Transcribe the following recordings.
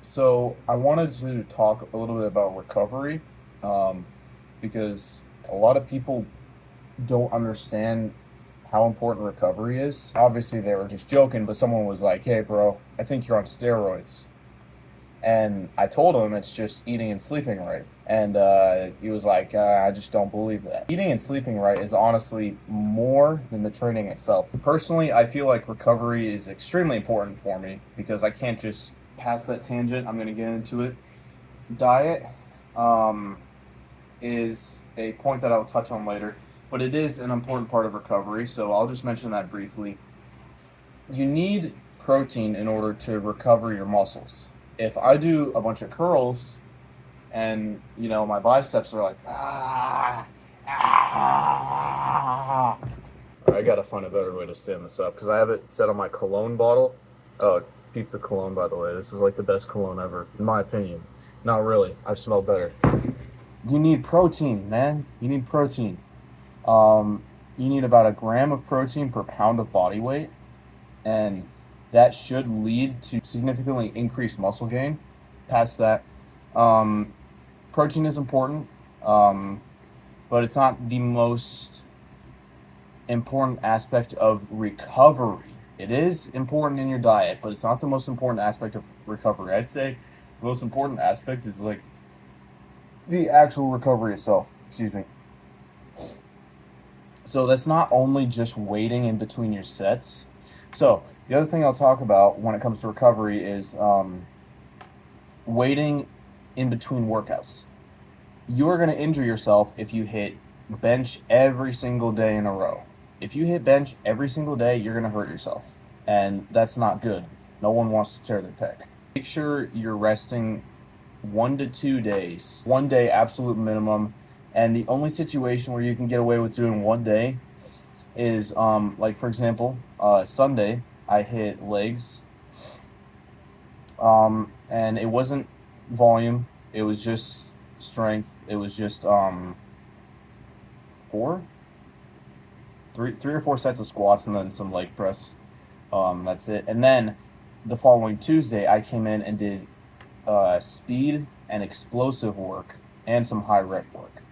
So I wanted to talk a little bit about recovery, um, because a lot of people don't understand how important recovery is. Obviously, they were just joking, but someone was like, "Hey, bro, I think you're on steroids," and I told him it's just eating and sleeping right, and he was like, "I just don't believe that." Eating and sleeping right is honestly more than the training itself. Personally, I feel like recovery is extremely important for me because I can't just pass that tangent. I'm going to get into it. Diet um, is a point that I'll touch on later, but it is an important part of recovery, so I'll just mention that briefly. You need protein in order to recover your muscles. If I do a bunch of curls and my biceps are like I gotta find a better way to stand this up because I have it set on my cologne bottle. Oh, peep the cologne, by the way. This is like the best cologne ever, in my opinion. Not really. I've smelled better. You need protein, man. You need protein. Um, you need about a gram of protein per pound of body weight, and that should lead to significantly increased muscle gain. Past that, um, protein is important, um, but it's not the most important aspect of recovery. It is important in your diet, but it's not the most important aspect of recovery. I'd say the most important aspect is like the actual recovery itself. Excuse me. So that's not only just waiting in between your sets. So the other thing I'll talk about when it comes to recovery is waiting in between workouts. You are going to injure yourself if you hit bench every single day in a row. If you hit bench every single day, you're going to hurt yourself. And that's not good. No one wants to tear their pec. Make sure you're resting 1 to 2 days. 1 day, absolute minimum. And the only situation where you can get away with doing 1 day is, like, for example, Sunday, I hit legs. And it wasn't volume, it was just strength. It was just four, three or four sets of squats and then some leg press. That's it. And then the following Tuesday, I came in and did speed and explosive work and some high rep work.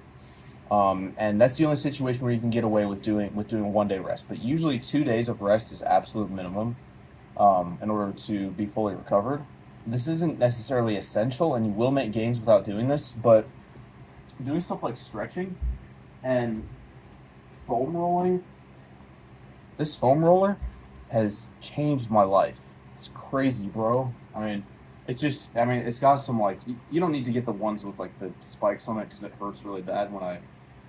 And that's the only situation where you can get away with doing 1 day rest. But usually 2 days of rest is absolute minimum in order to be fully recovered. This isn't necessarily essential, and you will make gains without doing this, but doing stuff like stretching and foam rolling, this foam roller has changed my life. It's crazy, bro. It's got some, like, you don't need to get the ones with like the spikes on it because it hurts really bad when I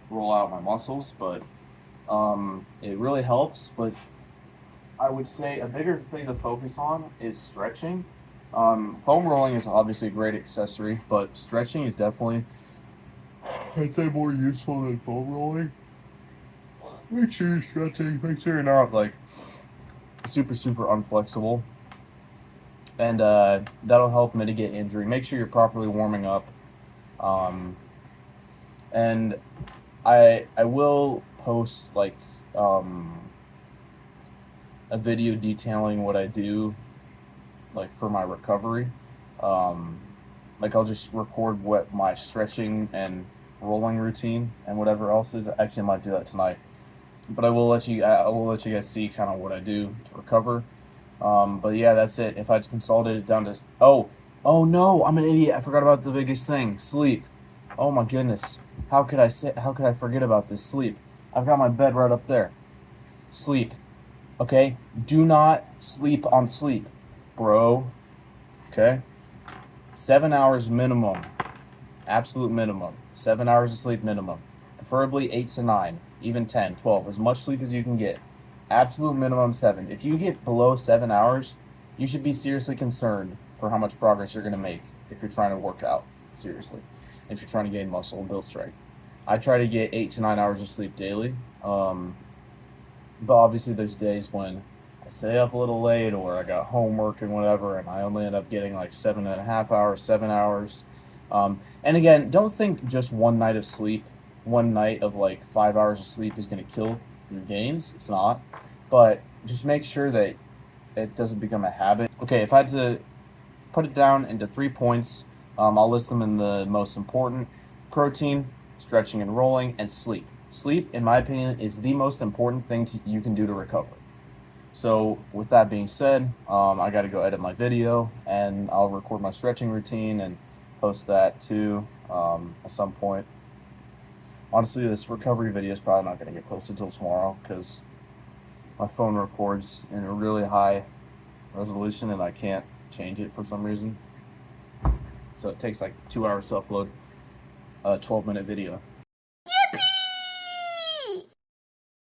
roll out my muscles, but it really helps. But I would say a bigger thing to focus on is stretching. Foam rolling is obviously a great accessory, but stretching is definitely, I'd say, more useful than foam rolling. Make sure you're stretching. Make sure you're not like super unflexible, and that'll help mitigate injury. Make sure you're properly warming up, um, and I will post like a video detailing what I do like for my recovery. Um, like I'll just record what my stretching and rolling routine and whatever else is. Actually, I might do that tonight. But I will let you guys see kind of what I do to recover. But yeah, that's it. If I consolidate it down to oh no, I'm an idiot. I forgot about the biggest thing, sleep. Oh my goodness, how could I forget about this? Sleep. I've got my bed right up there. Sleep. Okay, do not sleep on sleep, bro. Okay, 7 hours minimum, absolute minimum. 7 hours of sleep minimum, preferably 8 to 9, even 10, 12, as much sleep as you can get. Absolute minimum 7. If you get below 7 hours, you should be seriously concerned for how much progress you're going to make if you're trying to work out seriously, if you're trying to gain muscle and build strength. I try to get 8 to 9 hours of sleep daily. But obviously there's days when I stay up a little late or I got homework and whatever, and I only end up getting like 7.5 hours, 7 hours. And again, don't think just one night of sleep, one night of like 5 hours of sleep is going to kill your gains. It's not. But just make sure that it doesn't become a habit. Okay, if I had to put it down into 3 points. I'll list them in the most important: protein, stretching and rolling, and sleep. Sleep, in my opinion, is the most important thing you can do to recover. So with that being said, I got to go edit my video, and I'll record my stretching routine and post that too at some point. Honestly, this recovery video is probably not going to get posted till tomorrow because my phone records in a really high resolution and I can't change it for some reason. So it takes like 2 hours to upload a 12-minute video.